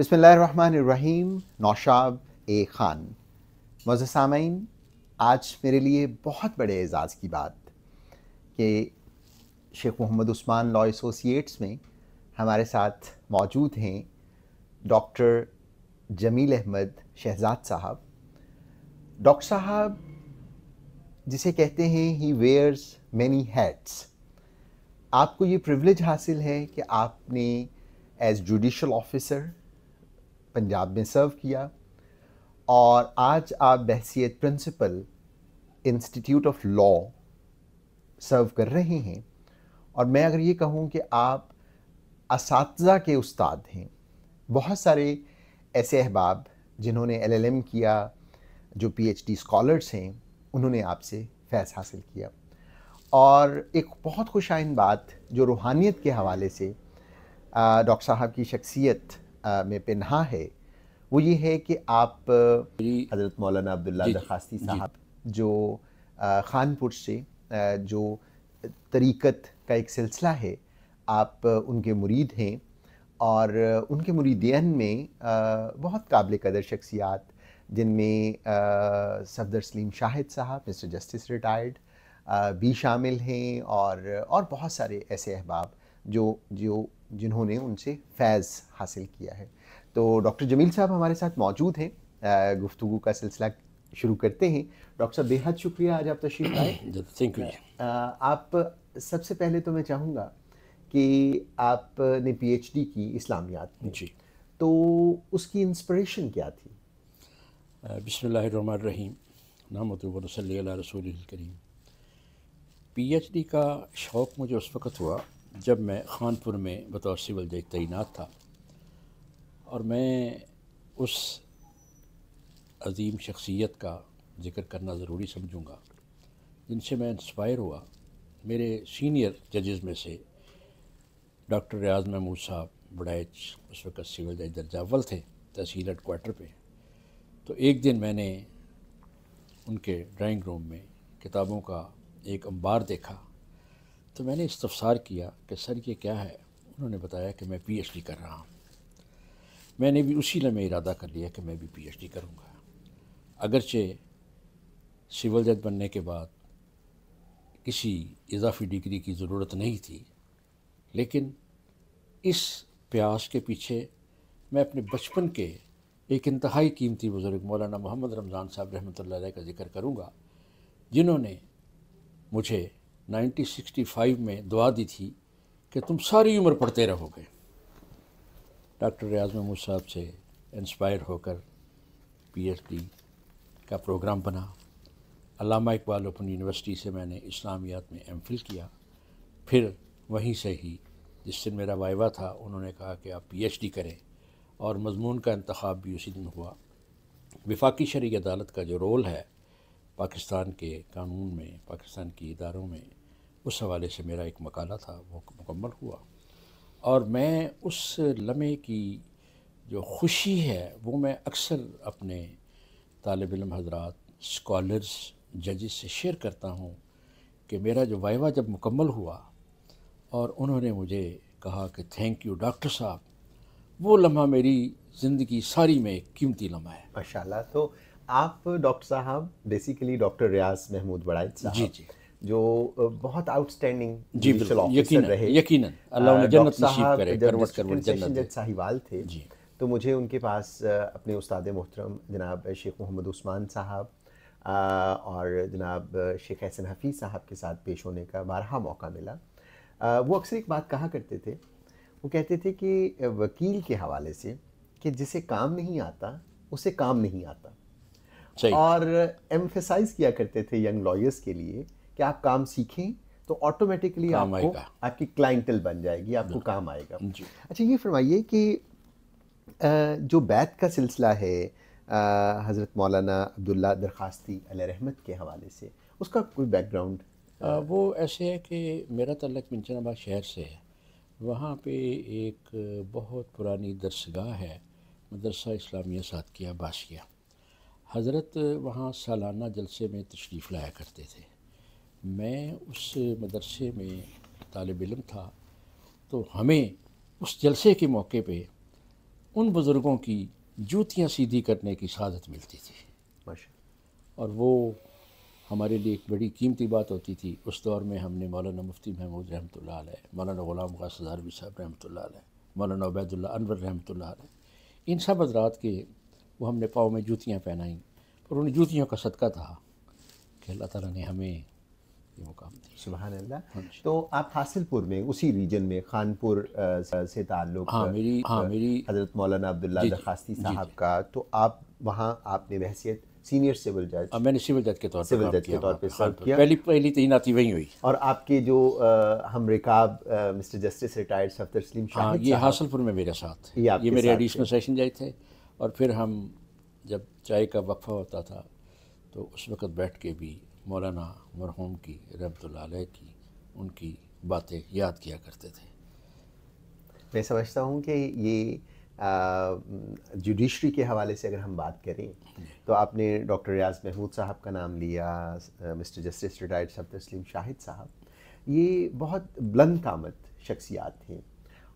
بسم اللہ الرحمن الرحیم. نوشاب اے خان. معزز سامعین، آج میرے لیے بہت بڑے اعزاز کی بات کہ شیخ محمد عثمان لاء ایسوسیٹس میں ہمارے ساتھ موجود ہیں ڈاکٹر جمیل احمد شہزاد صاحب. ڈاکٹر صاحب جسے کہتے ہیں ہی ویئرز مینی ہیٹس. آپ کو یہ پریولیج حاصل ہے کہ آپ نے ایز جوڈیشل آفیسر پنجاب میں سرو کیا اور آج آپ بحیثیت پرنسپل انسٹیٹیوٹ آف لاء سرو کر رہے ہیں. اور میں اگر یہ کہوں کہ آپ اساتذہ کے استاد ہیں. بہت سارے ایسے احباب جنہوں نے LLM کیا، جو PhD اسکالرس ہیں، انہوں نے آپ سے فیض حاصل کیا. اور ایک بہت خوش آئند بات جو روحانیت کے حوالے سے ڈاکٹر صاحب کی شخصیت میں پنہا ہے، وہ یہ ہے کہ آپ حضرت مولانا عبداللہ درخواستی صاحب جو خانپور سے جو طریقت کا ایک سلسلہ ہے، آپ ان کے مرید ہیں. اور ان کے مریدین میں بہت قابل قدر شخصیات، جن میں صفدر سلیم شاہد صاحب مسٹر جسٹس ریٹائرڈ بھی شامل ہیں، اور بہت سارے ایسے احباب جنہوں نے ان سے فیض حاصل کیا ہے. تو ڈاکٹر جمیل صاحب ہمارے ساتھ موجود ہیں. گفتگو کا سلسلہ شروع کرتے ہیں. ڈاکٹر صاحب بے حد شکریہ آج آپ تشریف لائے. آپ سب سے پہلے تو میں چاہوں گا کہ آپ نے PhD کی اسلامیات میں، تو اس کی انسپریشن کیا تھی؟ بسم اللہ الرحمن الرحیم. نحمدہ و نصلی علی رسولہ الکریم. PhD کا شوق مجھے اس وقت ہوا جب میں خانپور میں بطور سول جج تعینات تھا، اور میں اس عظیم شخصیت کا ذکر کرنا ضروری سمجھوں گا جن سے میں انسپائر ہوا. میرے سینئر ججز میں سے ڈاکٹر ریاض محمود صاحب بڑائچ، اس وقت سول جج درجہ اول تھے تحصیل ہیڈ کوارٹر پہ. تو ایک دن میں نے ان کے ڈرائنگ روم میں کتابوں کا ایک انبار دیکھا، تو میں نے استفسار کیا کہ سر یہ کیا ہے؟ انہوں نے بتایا کہ میں PhD کر رہا ہوں. میں نے بھی اسی لمحے ارادہ کر لیا کہ میں بھی PhD کروں گا. اگرچہ سول جج بننے کے بعد کسی اضافی ڈگری کی ضرورت نہیں تھی، لیکن اس پیاس کے پیچھے میں اپنے بچپن کے ایک انتہائی قیمتی بزرگ مولانا محمد رمضان صاحب رحمۃ اللہ علیہ کا ذکر کروں گا، جنہوں نے مجھے 1965 میں دعا دی تھی کہ تم ساری عمر پڑھتے رہو گے. ڈاکٹر ریاض محمود صاحب سے انسپائر ہو کر PhD کا پروگرام بنا. علامہ اقبال اوپن یونیورسٹی سے میں نے اسلامیات میں MPhil کیا. پھر وہیں سے ہی جس دن میرا وائوہ تھا انہوں نے کہا کہ آپ PhD کریں، اور مضمون کا انتخاب بھی اسی دن ہوا. وفاقی شرعی عدالت کا جو رول ہے پاکستان کے قانون میں، پاکستان کی اداروں میں، اس حوالے سے میرا ایک مقالہ تھا، وہ مکمل ہوا. اور میں اس لمحے کی جو خوشی ہے وہ میں اکثر اپنے طالب علم حضرات، اسکالرز، ججز سے شیئر کرتا ہوں کہ میرا جو وائوہ جب مکمل ہوا اور انہوں نے مجھے کہا کہ تھینک یو ڈاکٹر صاحب، وہ لمحہ میری زندگی ساری میں ایک قیمتی لمحہ ہے. ماشاءاللہ. تو آپ ڈاکٹر صاحب بیسیکلی ڈاکٹر ریاض محمود بڑائچ صاحب جو بہت آؤٹ اسٹینڈنگ جوڈیشل آفیسر رہے. یقیناً اللہ انہیں جنت نصیب کرے. جب ڈسٹرکٹ سیشن جج ساہیوال تھے تو مجھے ان کے پاس اپنے استاد محترم جناب شیخ محمد عثمان صاحب اور جناب شیخ احسن حفیظ صاحب کے ساتھ پیش ہونے کا بارہا موقع ملا. وہ اکثر ایک بات کہا کرتے تھے، وہ کہتے تھے کہ وکیل کے حوالے سے کہ جسے کام نہیں آتا اسے کام نہیں آتا. اور ایمفیسائز کیا کرتے تھے ینگ لائرز کے لیے کہ آپ کام سیکھیں تو آٹومیٹکلی آپ کو آپ کی کلائنٹل بن جائے گی، آپ کو کام آئے گا. اچھا یہ فرمائیے کہ جو بیعت کا سلسلہ ہے حضرت مولانا عبداللہ درخواستی علیہ رحمت کے حوالے سے، اس کا کوئی بیک گراؤنڈ؟ وہ ایسے ہے کہ میرا تعلق منچن آباد شہر سے ہے. وہاں پہ ایک بہت پرانی درسگاہ ہے، مدرسہ اسلامیہ سادقیہ باشیہ. حضرت وہاں سالانہ جلسے میں تشریف لایا کرتے تھے. میں اس مدرسے میں طالب علم تھا، تو ہمیں اس جلسے کے موقع پہ ان بزرگوں کی جوتیاں سیدھی کرنے کی سعادت ملتی تھی، ماشاء اور وہ ہمارے لیے ایک بڑی قیمتی بات ہوتی تھی۔ اس دور میں ہم نے مولانا مفتی محمود رحمۃ اللہ علیہ، مولانا غلام غاص ہزاروی صاحب رحمۃ اللہ علیہ، مولانا عبید اللہ انور رحمۃ اللہ علیہ، ان سب حضرات کے وہ ہم نے پاؤں میں جوتیاں پہنائیں، اور ان جوتیوں کا صدقہ تھا کہ اللہ تعالیٰ نے ہمیں یہ مقام دیا۔ سبحان اللہ۔ ہاں جی۔ تو آپ حاصل پور میں اسی ریجن میں خانپور سے تعلق میری حضرت مولانا عبداللہ جی درخواستی جی صاحب کا، تو آپ وہاں آپ نے بحیثیت سینئر سول جج، میں نے سول جج کے طور پہ کام کیا، طور پہ سرو کیا، پہلی تعیناتی وہیں ہوئی۔ اور آپ کے جو ہم رکاب مسٹر جسٹس ریٹائرڈ صفدر سلیم شاہد یہ صاحب، حاصل پور میں میرے ساتھ، یہ آپ کے میرے ساتھ ایڈیشنل سیشن جج تھے، اور پھر ہم جب چائے کا وقفہ ہوتا تھا تو اس وقت بیٹھ کے بھی مولانا مرحوم کی رحمۃ اللہ علیہ کی ان کی باتیں یاد کیا کرتے تھے۔ میں سمجھتا ہوں کہ یہ جوڈیشری کے حوالے سے اگر ہم بات کریں تو آپ نے ڈاکٹر ریاض محمود صاحب کا نام لیا، مسٹر جسٹس ریٹائرڈ صفدر سلیم شاہد صاحب، یہ بہت بلند قامت شخصیات ہیں،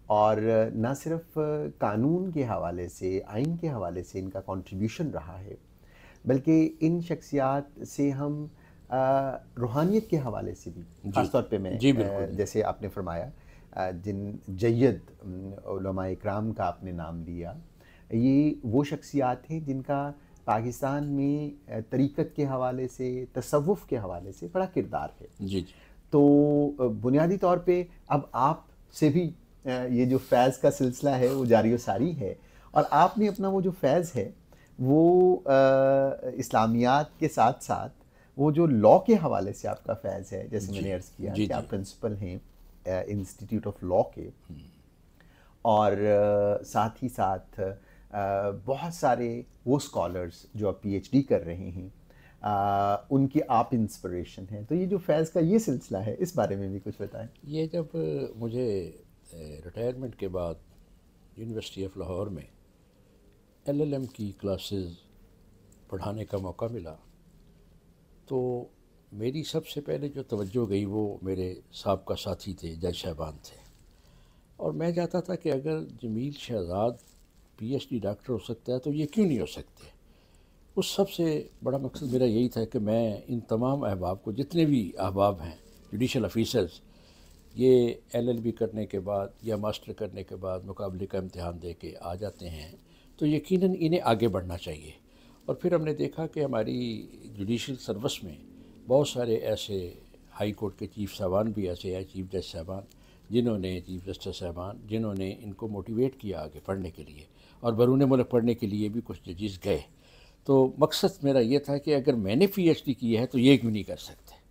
اور نہ صرف قانون کے حوالے سے، آئین کے حوالے سے ان کا کنٹریبیوشن رہا ہے، بلکہ ان شخصیات سے ہم روحانیت کے حوالے سے بھی، خاص طور پہ میں جیسے آپ نے فرمایا جن جید علماء اکرام کا آپ نے نام لیا، یہ وہ شخصیات ہیں جن کا پاکستان میں طریقت کے حوالے سے، تصوف کے حوالے سے بڑا کردار ہے۔ جی جی۔ تو بنیادی طور پہ اب آپ سے بھی یہ جو فیض کا سلسلہ ہے وہ جاری و ساری ہے، اور آپ نے اپنا وہ جو فیض ہے وہ اسلامیات کے ساتھ ساتھ وہ جو لاء کے حوالے سے آپ کا فیض ہے، جیسے میں نے عرض کیا کہ آپ پرنسپل ہیں انسٹیٹیوٹ آف لاء کے، اور ساتھ ہی ساتھ بہت سارے وہ اسکالرس جو اب پی ایچ ڈی کر رہے ہیں ان کی آپ انسپریشن ہیں۔ تو یہ جو فیض کا یہ سلسلہ ہے، اس بارے میں بھی کچھ بتائیں۔ یہ جب مجھے ریٹائرمنٹ کے بعد یونیورسٹی آف لاہور میں ایل ایل ایم کی کلاسز پڑھانے کا موقع ملا، تو میری سب سے پہلے جو توجہ گئی وہ میرے سابقہ ساتھی تھے، جج صاحبان تھے، اور میں چاہتا تھا کہ اگر Jamil Shahzad P H D doctor ہو سکتا ہے تو یہ کیوں نہیں ہو سکتے۔ اس سب سے بڑا مقصد میرا یہی تھا کہ میں ان تمام احباب کو، جتنے بھی احباب ہیں جوڈیشل آفیسرز، یہ ایل ایل بی کرنے کے بعد یا ماسٹر کرنے کے بعد مقابلے کا امتحان دے کے آ جاتے ہیں، تو یقیناً انہیں آگے بڑھنا چاہیے۔ اور پھر ہم نے دیکھا کہ ہماری جوڈیشل سروس میں بہت سارے ایسے ہائی کورٹ کے چیف صاحبان بھی ایسے ہیں، چیف جج صاحبان، جنہوں نے چیف جسٹس صاحبان جنہوں نے ان کو موٹیویٹ کیا آگے پڑھنے کے لیے، اور بیرون ملک پڑھنے کے لیے بھی کچھ ججز گئے۔ تو مقصد میرا یہ تھا کہ اگر میں نے پی ایچ ڈی کی ہے تو یہ کیوں نہیں کر سکتے۔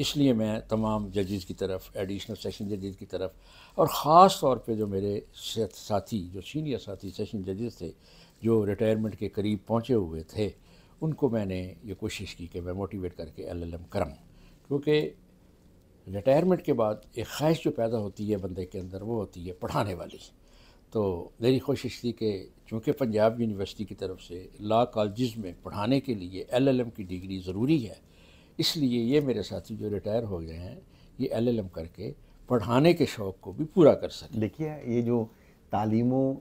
اس لیے میں تمام ججز کی طرف، ایڈیشنل سیشن ججز کی طرف، اور خاص طور پہ جو میرے ساتھی، جو سینئر ساتھی سیشن ججز تھے، جو ریٹائرمنٹ کے قریب پہنچے ہوئے تھے، ان کو میں نے یہ کوشش کی کہ میں موٹیویٹ کر کے ایل ایل ایم کروں، کیونکہ ریٹائرمنٹ کے بعد ایک خواہش جو پیدا ہوتی ہے بندے کے اندر وہ ہوتی ہے پڑھانے والی۔ تو میری کوشش تھی کہ چونکہ پنجاب یونیورسٹی کی طرف سے لاء کالجز میں پڑھانے کے لیے ایل ایل ایم کی ڈگری ضروری ہے، اس لیے یہ میرے ساتھی جو ریٹائر ہو گئے ہیں یہ ایل ایل ایم کر کے پڑھانے کے شوق کو بھی پورا کر سکیں۔ دیکھیے یہ جو تعلیم و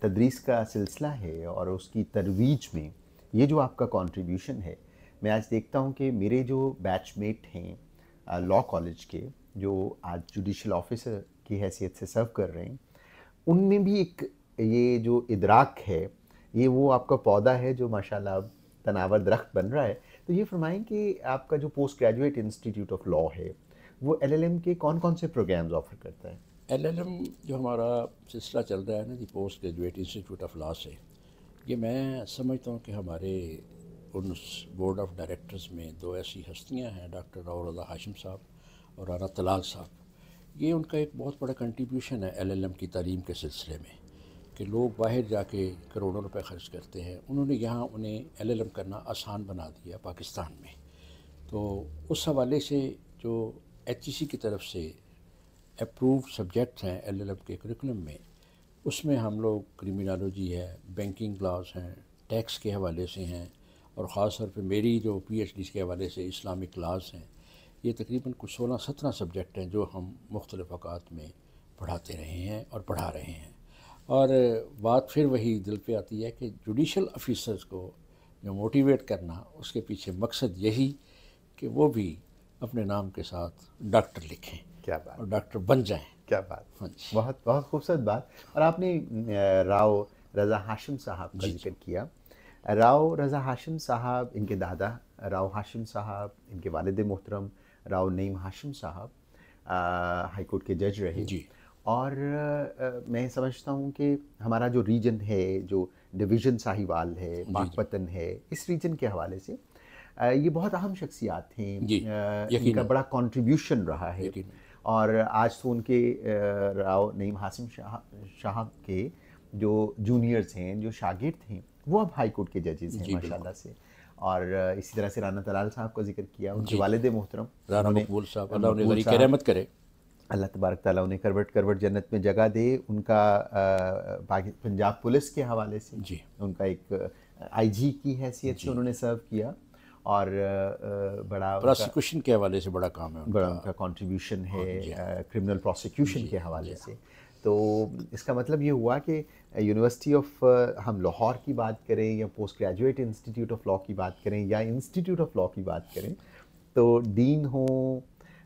تدریس کا سلسلہ ہے اور اس کی ترویج میں یہ جو آپ کا کنٹریبیوشن ہے، میں آج دیکھتا ہوں کہ میرے جو بیچ میٹ ہیں لاء کالج کے، جو آج جوڈیشل آفیسر کی حیثیت سے سرو کر رہے ہیں، ان میں بھی ایک یہ جو ادراک ہے، یہ وہ آپ کا پودا ہے جو ماشاءاللہ اب تناور درخت بن رہا ہے۔ تو یہ فرمائیں کہ آپ کا جو post graduate institute of law ہے وہ ایل ایل ایم کے کون کون سے پروگرامز آفر کرتا ہے؟ ایل ایل ایم جو ہمارا سلسلہ چل رہا ہے نا جی، post graduate institute of law سے، یہ میں سمجھتا ہوں کہ ہمارے ان بورڈ آف ڈائریکٹرز میں دو ایسی ہستیاں ہیں، ڈاکٹر راؤ رضا ہاشم صاحب اور رانا طلال صاحب، یہ ان کا ایک بہت بڑا کنٹریبیوشن ہے ایل ایل ایم کی تعلیم کے سلسلے میں، کہ لوگ باہر جا کے کروڑوں روپے خرچ کرتے ہیں، انہوں نے یہاں انہیں ایل ایل ایم کرنا آسان بنا دیا پاکستان میں۔ تو اس حوالے سے جو ایچ ای سی کی طرف سے اپرووڈ سبجیکٹس ہیں ایل ایل ایم کے کریکولم میں، اس میں ہم لوگ کرمینالوجی ہے، بینکنگ لاز ہیں، ٹیکس کے حوالے سے ہیں، اور خاص طور پہ میری جو پی ایچ ڈی کے حوالے سے اسلامک لاز ہیں، یہ تقریباً کچھ 16-17 سبجیکٹ ہیں جو ہم مختلف اوقات میں پڑھاتے رہے ہیں اور پڑھا رہے ہیں۔ اور بات پھر وہی دل پہ آتی ہے کہ جوڈیشل آفیسرز کو جو موٹیویٹ کرنا، اس کے پیچھے مقصد یہی کہ وہ بھی اپنے نام کے ساتھ ڈاکٹر لکھیں کیا بات، اور ڈاکٹر بن جائیں۔ کیا بات، ہاں جی بہت بہت خوبصورت بات۔ اور آپ نے راؤ رضا ہاشم صاحب کا جی ذکر کیا۔ راؤ رضا ہاشم صاحب، ان کے دادا راؤ ہاشم صاحب، ان کے والد محترم راؤ نعیم ہاشم صاحب ہائی کورٹ کے جج رہے۔ جی اور میں سمجھتا ہوں کہ ہمارا جو ریجن ہے، جو ڈویژن ساہیوال ہے، جی پاک پتن ہے، اس ریجن کے حوالے سے یہ بہت اہم شخصیات ہیں۔ جی ان کا یقیناً بڑا کنٹریبیوشن رہا ہے۔ یقیناً اور آج تو ان کے راؤ نعیم ہاشم صاحب کے جو جونیئرز ہیں، جو شاگرد ہیں، وہ اب ہائی کورٹ کے ججز ہیں جی ماشاء اللہ بالکل سے۔ اور اسی طرح سے رانا طلال صاحب کا ذکر کیا، ان کے جی والد محترم رانا انہوں نے مقبول صاحب، اللہ انہیں مقبول غریق صاحب، رحمت کرے۔ اللہ تبارک تعالیٰ انہیں کروٹ کروٹ جنت میں جگہ دے۔ ان کا پنجاب پولیس کے حوالے سے جی ان کا ایک آئی جی کی حیثیت سے جی انہوں نے سرو کیا، اور بڑا ان کا پراسیکیوشن کے حوالے سے بڑا کام ہے ان بڑا کا۔ ان کا کنٹریبیوشن ہاں جی ہے کرمنل پروسیکیوشن جی کے حوالے جی سے۔ تو اس کا مطلب یہ ہوا کہ یونیورسٹی آف ہم لاہور کی بات کریں یا post graduate institute of law کی بات کریں یا انسٹیٹیوٹ آف لا کی بات کریں، تو ڈین ہوں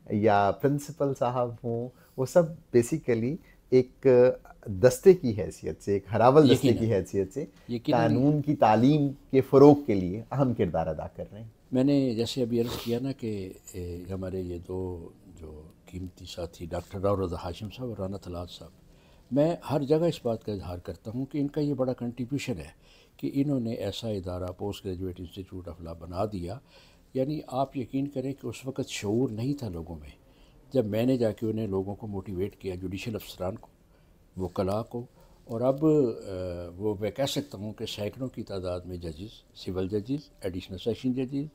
یا پرنسپل صاحب ہوں، وہ سب بیسیکلی ایک دستے کی حیثیت سے، ایک ہراول دستے یقیناً کی حیثیت سے یقیناً قانون کی تعلیم کے فروغ کے لیے اہم کردار ادا کر رہے ہیں۔ میں نے جیسے ابھی عرض کیا نا کہ ہمارے یہ دو جو قیمتی ساتھی ڈاکٹر راؤ رضا ہاشم صاحب اور رانا طلال صاحب، میں ہر جگہ اس بات کا اظہار کرتا ہوں کہ ان کا یہ بڑا کنٹریبیوشن ہے کہ انہوں نے ایسا ادارہ post graduate institute of law بنا دیا۔ یعنی آپ یقین کریں کہ اس وقت شعور نہیں تھا لوگوں میں، جب میں نے جا کے انہیں لوگوں کو موٹیویٹ کیا، جوڈیشل افسران کو، وکلاء کو، اور اب وہ میں کہہ سکتا ہوں کہ سینکڑوں کی تعداد میں ججز، سول ججز، ایڈیشنل سیشن ججز،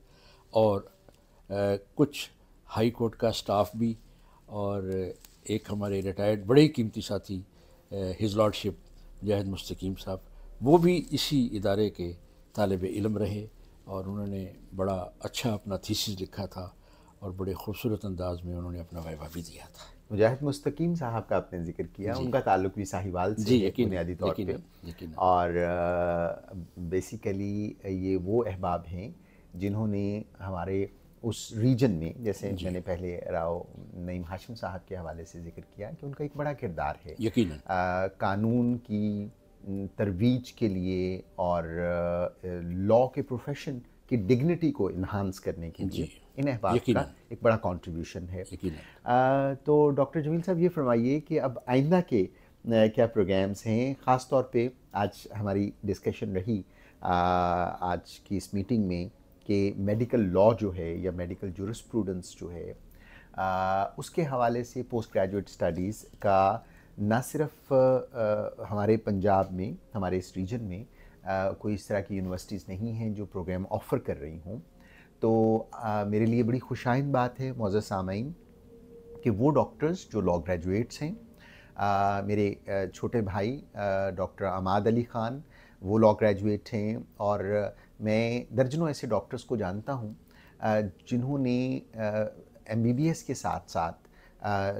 اور کچھ ہائی کورٹ کا سٹاف بھی، اور ایک ہمارے ریٹائرڈ بڑے ہی قیمتی ساتھی ہز لارڈشپ جاہد مستقیم صاحب، وہ بھی اسی ادارے کے طالب علم رہے، اور انہوں نے بڑا اچھا اپنا تھیسس لکھا تھا اور بڑے خوبصورت انداز میں انہوں نے اپنا وائبہ بھی دیا تھا۔ مجاہد مستقیم صاحب کا آپ نے ذکر کیا، جی ان کا تعلق بھی ساہیوال سے جی ہے یقیناً بنیادی طور پہ، یقیناً یقیناً اور بیسیکلی یہ وہ احباب ہیں جنہوں نے ہمارے اس ریجن میں، جیسے جی میں نے پہلے راؤ نعیم ہاشم صاحب کے حوالے سے ذکر کیا کہ ان کا ایک بڑا کردار ہے یقیناً قانون کی ترویج کے لیے اور لا کے پروفیشن کی ڈگنیٹی کو انہانس کرنے کے لیے جی ان احباب کا یقیناً ایک بڑا کنٹریبیوشن ہے۔ یقیناً تو ڈاکٹر جمیل صاحب یہ فرمائیے کہ اب آئندہ کے کیا پروگرامز ہیں، خاص طور پہ آج ہماری ڈسکشن رہی آج کی اس میٹنگ میں کہ میڈیکل لا جو ہے یا میڈیکل جورسپروڈنس جو ہے اس کے حوالے سے پوسٹ گریجویٹ اسٹڈیز کا نہ صرف ہمارے پنجاب میں، ہمارے اس ریجن میں کوئی اس طرح کی یونیورسٹیز نہیں ہیں جو پروگرام آفر کر رہی ہوں، تو میرے لیے بڑی خوشائند بات ہے معزز سامعین کہ وہ ڈاکٹرز جو لا گریجویٹس ہیں، میرے چھوٹے بھائی ڈاکٹر عماد علی خان وہ لا گریجویٹ ہیں، اور میں درجنوں ایسے ڈاکٹرز کو جانتا ہوں جنہوں نے ایم بی بی ایس کے ساتھ ساتھ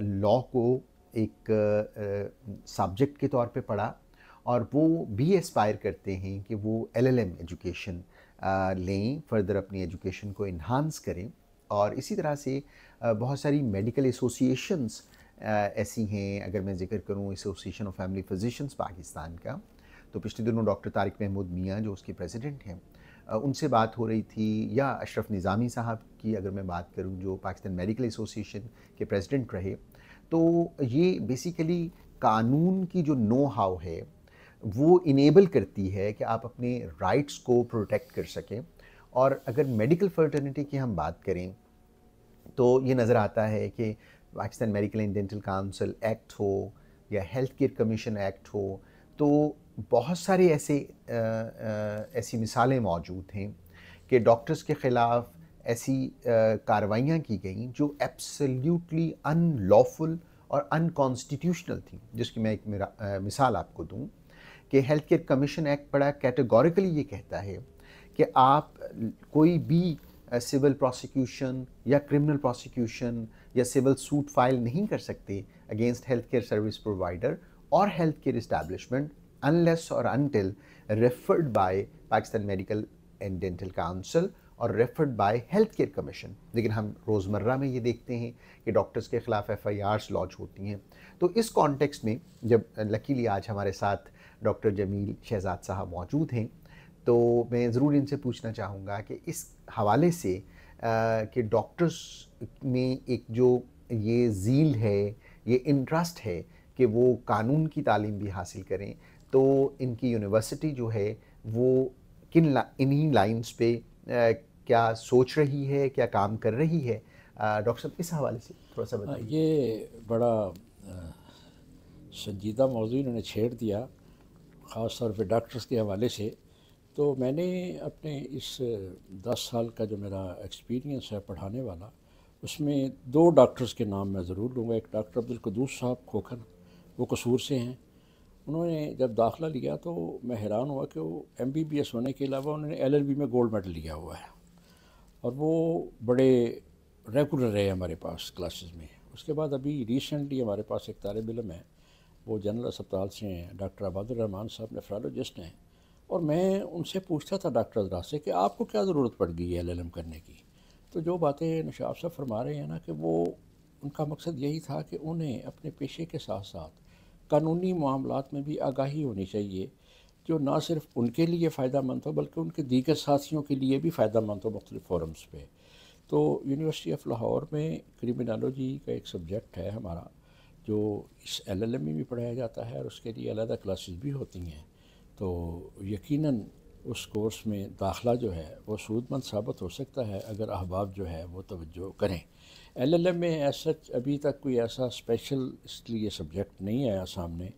لا کو ایک سبجیکٹ کے طور پہ پڑھا، اور وہ بھی اسپائر کرتے ہیں کہ وہ ایل ایل ایم ایجوکیشن لیں، فردر اپنی ایجوکیشن کو انہانس کریں۔ اور اسی طرح سے بہت ساری میڈیکل ایسوسیشنز ایسی ہیں، اگر میں ذکر کروں association of family physicians Pakistan کا، تو پچھلے دنوں ڈاکٹر طارق محمود میاں جو اس کے پریزیڈنٹ ہیں ان سے بات ہو رہی تھی، یا اشرف نظامی صاحب کی اگر میں بات کروں جو پاکستان میڈیکل ایسوسیشن کے پریزیڈنٹ رہے، تو یہ بیسیکلی قانون کی جو نو ہاؤ ہے وہ انیبل کرتی ہے کہ آپ اپنے رائٹس کو پروٹیکٹ کر سکیں۔ اور اگر میڈیکل فرٹرنیٹی کی ہم بات کریں تو یہ نظر آتا ہے کہ Pakistan medical and dental council act ہو یا ہیلتھ کیئر کمیشن ایکٹ ہو، تو بہت سارے ایسی مثالیں موجود ہیں کہ ڈاکٹرز کے خلاف ایسی کارروائیاں کی گئیں جو ایبسلیوٹلی ان لافل اور ان کانسٹیٹیوشنل تھیں، جس کی میں ایک مثال آپ کو دوں کہ ہیلتھ کیئر کمیشن ایکٹ بڑا کیٹیگوریکلی یہ کہتا ہے کہ آپ کوئی بھی سول پروسیکیوشن یا کرمنل پروسیکیوشن یا سول سوٹ فائل نہیں کر سکتے against health care service provider or healthcare establishment unless or until referred by Pakistan Medical and Dental Council اور referred by health care commission. لیکن ہم روزمرہ میں یہ دیکھتے ہیں کہ ڈاکٹرز کے خلاف FIRs لانچ ہوتی ہیں. تو اس کانٹیکسٹ میں جب لکیلی آج ہمارے ساتھ ڈاکٹر جمیل شہزاد صاحب موجود ہیں تو میں ضرور ان سے پوچھنا چاہوں گا کہ اس حوالے سے کہ ڈاکٹرز میں ایک جو یہ ذیل ہے، یہ انٹرسٹ ہے کہ وہ قانون کی تعلیم بھی حاصل کریں، تو ان کی یونیورسٹی جو ہے وہ انہی لائنز پہ کیا سوچ رہی ہے، کیا کام کر رہی ہے؟ ڈاکٹر صاحب اس حوالے سے تھوڑا سا بتائیے. یہ بڑا سنجیدہ موضوع انہوں نے چھیڑ دیا، خاص طور پہ ڈاکٹرز کے حوالے سے. تو میں نے اپنے اس 10 سال کا جو میرا ایکسپیرینس ہے پڑھانے والا، اس میں 2 ڈاکٹرز کے نام میں ضرور لوں گا. ایک ڈاکٹر عبدالقدوس صاحب کھوکھر، وہ قصور سے ہیں. انہوں نے جب داخلہ لیا تو میں حیران ہوا کہ وہ MBBS ہونے کے علاوہ انہوں نے LLB میں گولڈ میڈل لیا ہوا ہے، اور وہ بڑے ریگولر رہے ہمارے پاس کلاسز میں. اس کے بعد ابھی ریسنٹلی ہمارے پاس ایک طالب علم ہے، وہ جنرل اسپتال سے ہیں، ڈاکٹر عباد الرحمان صاحب نیفرالوجسٹ ہیں. اور میں ان سے پوچھتا تھا ڈاکٹر حضرات سے کہ آپ کو کیا ضرورت پڑ گئی ہے LLM کرنے کی. تو جو باتیں نشاب صاحب فرما رہے ہیں نا، کہ وہ ان کا مقصد یہی تھا کہ انہیں اپنے پیشے کے ساتھ ساتھ قانونی معاملات میں بھی آگاہی ہونی چاہیے، جو نہ صرف ان کے لیے فائدہ مند ہو بلکہ ان کے دیگر ساتھیوں کے لیے بھی فائدہ مند ہو مختلف فورمز پہ. تو یونیورسٹی آف لاہور میں کرمنالوجی کا ایک سبجیکٹ ہے ہمارا، جو اس LLM میں بھی پڑھایا جاتا ہے، اور اس کے لیے علیحدہ کلاسز بھی ہوتی ہیں. تو یقیناً اس کورس میں داخلہ جو ہے وہ سود مند ثابت ہو سکتا ہے اگر احباب جو ہے وہ توجہ کریں. LLM میں سچ ابھی تک کوئی ایسا اسپیشل اس لیے سبجیکٹ نہیں آیا سامنے،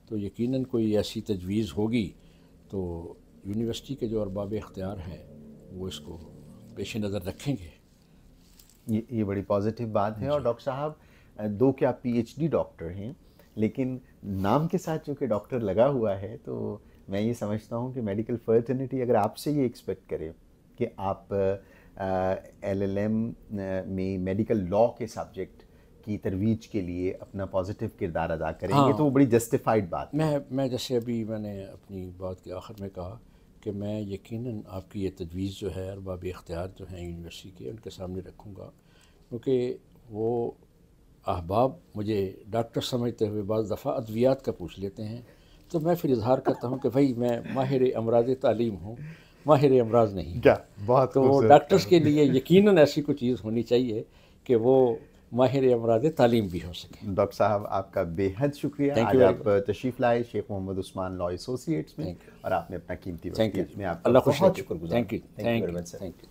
تو یقیناً کوئی ایسی تجویز ہوگی تو یونیورسٹی کے جو ارباب اختیار ہیں وہ اس کو پیش نظر رکھیں گے. یہ بڑی پازیٹیو بات ہے. اور ڈاکٹر صاحب 2 کے آپ PhD ڈاکٹر ہیں، لیکن نام کے ساتھ چونکہ ڈاکٹر لگا ہوا ہے، تو میں یہ سمجھتا ہوں کہ میڈیکل فرٹرنیٹی اگر آپ سے یہ ایکسپیکٹ کرے کہ آپ LLM میں میڈیکل لاء کے سبجیکٹ کی ترویج کے لیے اپنا پازیٹیو کردار ادا کریں گے، تو وہ بڑی جسٹیفائڈ بات ہے. میں جیسے ابھی میں نے اپنی بات کے آخر میں کہا کہ میں یقیناً آپ کی یہ تجویز جو ہے ارباب اختیار جو ہیں یونیورسٹی کے، ان کے سامنے رکھوں گا، کیونکہ وہ احباب مجھے ڈاکٹر سمجھتے ہوئے بعض دفعہ ادویات کا پوچھ لیتے ہیں، تو میں پھر اظہار کرتا ہوں کہ بھائی میں ماہر امراض تعلیم ہوں، ماہر امراض نہیں. کیا بہت تو ڈاکٹرز کے لیے یقیناً ایسی کوئی چیز ہونی چاہیے کہ وہ ماہر امراض تعلیم بھی ہو سکے. ڈاکٹر صاحب آپ کا بے حد شکریہ. آج آپ تشریف لائے شیخ محمد عثمان لا ایسوسی ایٹس میں، اور آپ نے اپنا قیمتی وقت دیا. میں آپ کا بہت شکر گزار ہوں. Thank you.